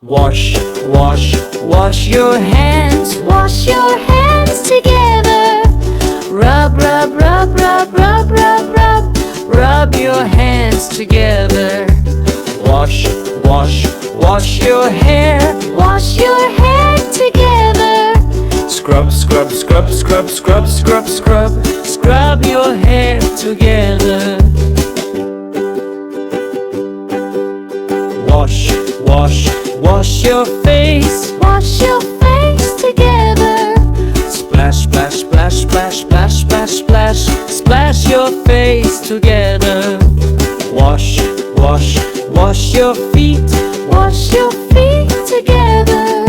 Wash, wash, wash your hands. Wash your hands together. Rub, rub, rub, rub, rub, rub, rub. Rub your hands together. Wash, wash, wash your hair. Wash your hair together. Scrub, scrub, scrub, scrub, scrub, scrub, scrub. Scrub your hair together. Wash, wash, wash your face. Wash your face together. Splash, splash, splash, splash, splash, splash, splash. Splash your face together. Wash, wash, wash your feet. Wash your feet together.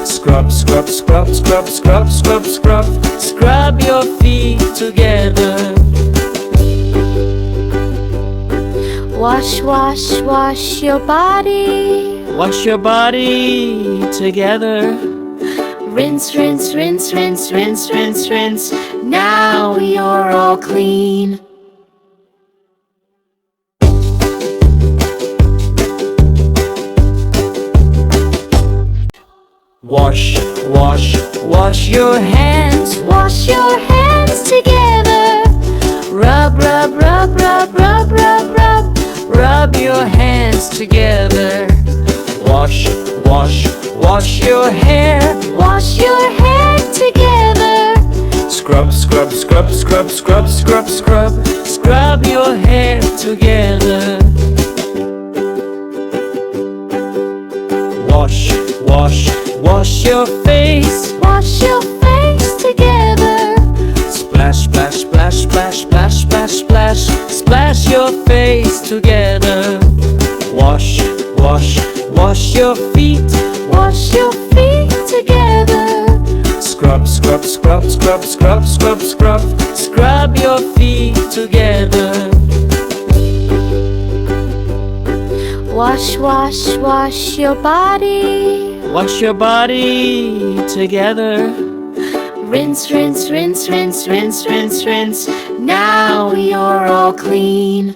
Scrub, scrub, scrub, scrub, scrub, scrub, scrub. Scrub your feet together. Wash, wash, wash your body. Wash your body together. Rinse, rinse, rinse, rinse, rinse, rinse, rinse. Now you're all clean. Wash, wash, wash your hands. Wash your hands together. Rub, rub, rub, rub, rub, rub, rub. Rub your hands together. Wash, wash, wash your hair. Wash your hair together. Scrub, scrub, scrub, scrub, scrub, scrub, scrub. Scrub your hair together. Wash, wash, wash your face. Wash your face together. Splash, splash, splash, splash, splash, splash, splash. Splash your face together. Wash, wash, wash your feet. Wash your feet together. Scrub, scrub, scrub, scrub, scrub, scrub, scrub. Scrub your feet together. Wash, wash, wash your body. Wash your body together. Rinse, rinse, rinse, rinse, rinse, rinse, rinse. Now you're all clean.